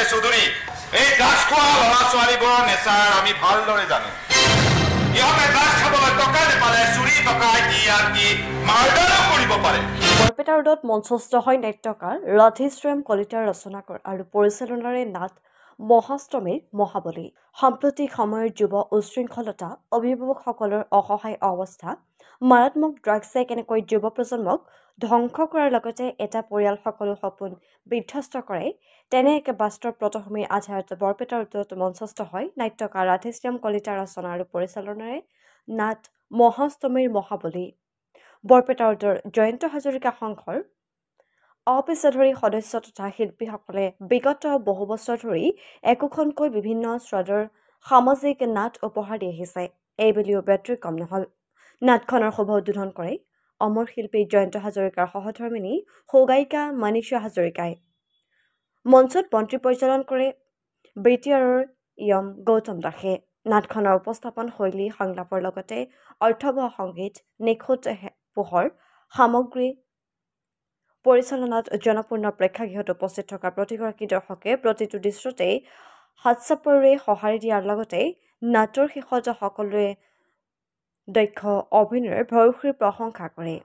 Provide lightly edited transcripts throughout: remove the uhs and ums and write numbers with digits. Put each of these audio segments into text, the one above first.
চৌধুৰী এই গাছ খোৱা ল'ৰা ছোৱালীবোৰৰ নেচাৰ আমি ভালদৰে জানো ইহঁতে গাছ খাবলৈ টকা নেপালে চুৰি টকাই কি মাৰ্ডাৰো কৰিব পাৰে বৰপেটা ৰোডত মঞ্চস্থ হয় নাট্যকাৰ ৰাধেশ্যাম কলিতাৰ ৰচনা আৰু পৰিচালনাৰে নাট মহাষ্টমীৰ মহাবলী সাম্প্ৰতিক সময়ৰ যুৱ উশৃংখলতা অভিভাৱকসকলৰ অসহায় অৱস্থা মাৰাত্মক ড্ৰাগছে কেনেকৈ যুৱ প্ৰজন্মক ধ্বংস কৰাৰ লগতে এটা পৰিয়াল সকলো সপোন বিধ্বস্ত কৰে তেনে এক বাস্তৱ পটভূমিৰ আধাৰত বৰপেটা ৰোডত মঞ্চস্থ হয় নাট্যকাৰ ৰাধেশ্যাম কলিতাৰ ৰচনা আৰু পৰিচালনাৰে নাট মহাষ্টমীৰ মহাবলী বৰপেটা ৰোডৰ জয়ন্ত হাজৰিকা সংঘৰ অপেশাধৰী সদস্য তথা শিল্পীসকলে বিগত বহু বছৰ ধৰি একোখনকৈ বিভিন্ন শ্ৰেণীৰ সামাজিক নাট উপহাৰ দি আহিছে এইবুলিও ব্যতিক্ৰম নহল নাটখনৰ শুভ উদ্বোধন কৰে অমৰ শিল্পী জয়ন্ত হাজৰিকাৰ সহধৰ্মিনী সৌগায়িকা মনীষা হাজৰিকাই মঞ্চত মন্ত্ৰী পৰিচালন কৰে বিটিআৰৰ ইয়ম গৌতম দাসে নাটখনৰ উপস্থাপন শৈলী সংলাপৰ লগতে অৰ্থবহ সংগীত নিখুঁত পোহৰ সামগ্ৰী পৰিচালনাত জনপূৰ্ণ প্ৰেক্ষাগৃহত উপস্থিত থকা প্ৰতিগৰাকী দৰ্শকে প্ৰতিটো দৃশ্যতেই হাতচাপৰে সঁহাৰি দিয়াৰ লগতে নাটৰ শেষত সকলোৱে দক্ষ অভিনয়ৰ ভৰসীৰ প্ৰশংসা কৰে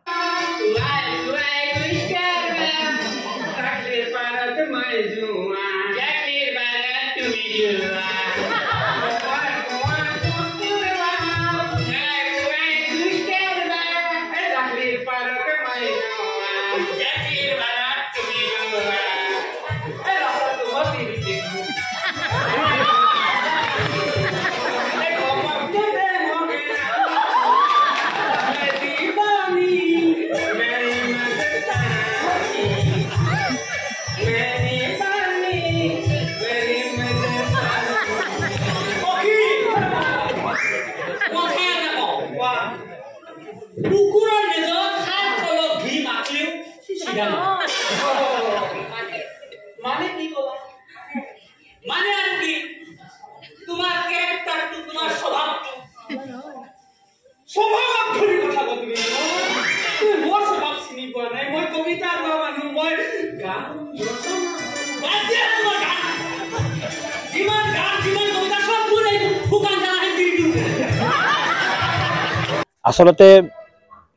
আচলতে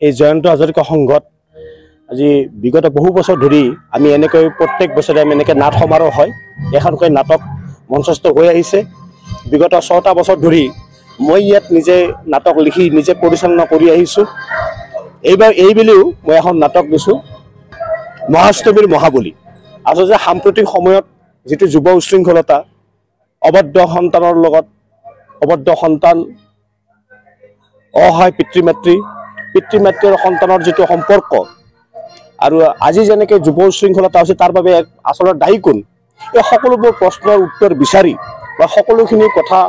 এই জয়ন্ত হাজৰিকা সংঘত আজি বিগত বহু বছৰ ধৰি আমি এনেকৈ প্ৰত্যেক বছৰে আমি এনেকৈ নাট সমাৰোহ হয় এখনকৈ নাটক মঞ্চস্থ হৈ আহিছে বিগত 6টা বছৰ ধৰি মই ইয়াত নিজে নাটক লিখি নিজে পৰিচালনা কৰি আহিছোঁ এইবাৰ এইবেলিও মই এখন নাটক দিছোঁ মহাষ্টমীৰ মহাবলী আচলতে সাম্প্ৰতিক সময়ত যিটো যুৱ উশৃংখলতা অবদ্ধ সন্তানৰ লগত অবদ্ধ সন্তান অসহায় পিতৃ মাতৃৰ সন্তানৰ যিটো সম্পৰ্ক আৰু আজি যেনেকৈ যুৱ উশৃংখলতা হৈছে তাৰ বাবে আচলতে দায়ী কোন এই সকলোবোৰ প্ৰশ্নৰ উত্তৰ বিচাৰি বা সকলোখিনি কথা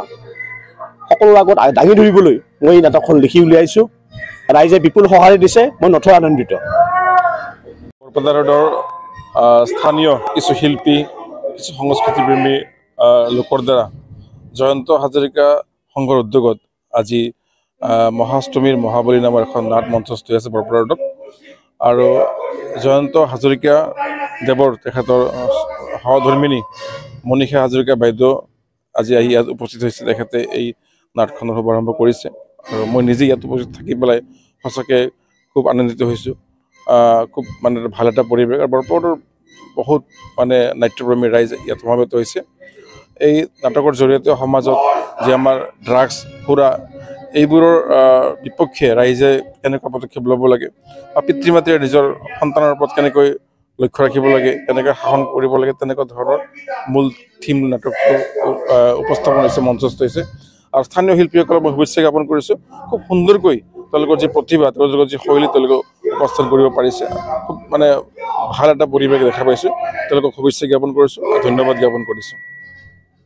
সকলোৰ আগত দাঙি ধৰিবলৈ মই এই নাটকখন লিখি উলিয়াইছোঁ ৰাইজে বিপুল সঁহাৰি দিছে মই নথৈ আনন্দিত বৰপেটা ৰোডৰ স্থানীয় কিছু শিল্পী কিছু সংস্কৃতিপ্ৰেমী লোকৰ দ্বাৰা জয়ন্ত হাজৰিকা সংঘৰ উদ্যোগত আজি মহাষ্টমীৰ মহাবলী নামৰ এখন নাট মঞ্চস্থ হৈ আছে বৰপেটা ৰোডত আৰু জয়ন্ত হাজৰিকা দেৱৰ তেখেতৰ সহধৰ্মিনী মনীষা হাজৰিকা বাইদেউ আজি আহি ইয়াত উপস্থিত হৈছে তেখেতে এই নাটখনৰ শুভাৰম্ভ কৰিছে আৰু মই নিজে ইয়াত উপস্থিত থাকি পেলাই সঁচাকৈ খুব আনন্দিত হৈছোঁ খুব মানে ভাল এটা পৰিৱেশ আৰু বৰপেটাৰ বহুত মানে নাট্যপ্ৰেমী ৰাইজ ইয়াত সমাবেত হৈছে এই নাটকৰ জৰিয়তে সমাজত যে আমাৰ ড্ৰাগছ সুৰা এইবোৰৰ বিপক্ষে ৰাইজে কেনেকুৱা পদক্ষেপ ল'ব লাগে বা পিতৃ মাতৃয়ে নিজৰ সন্তানৰ ওপৰত কেনেকৈ লক্ষ্য ৰাখিব লাগে কেনেকৈ শাসন কৰিব লাগে তেনেকুৱা ধৰণৰ মূল থিম নাটকটো উপস্থাপন হৈছে মঞ্চস্থ হৈছে আৰু স্থানীয় শিল্পীসকলক মই শুভেচ্ছা জ্ঞাপন কৰিছোঁ খুব সুন্দৰকৈ তেওঁলোকৰ যি প্ৰতিভা তেওঁলোকৰ যি শৈলী তেওঁলোকে উপস্থাপন কৰিব পাৰিছে খুব মানে ভাল এটা পৰিৱেশ দেখা পাইছোঁ তেওঁলোকক শুভেচ্ছা জ্ঞাপন কৰিছোঁ ধন্যবাদ জ্ঞাপন কৰিছোঁ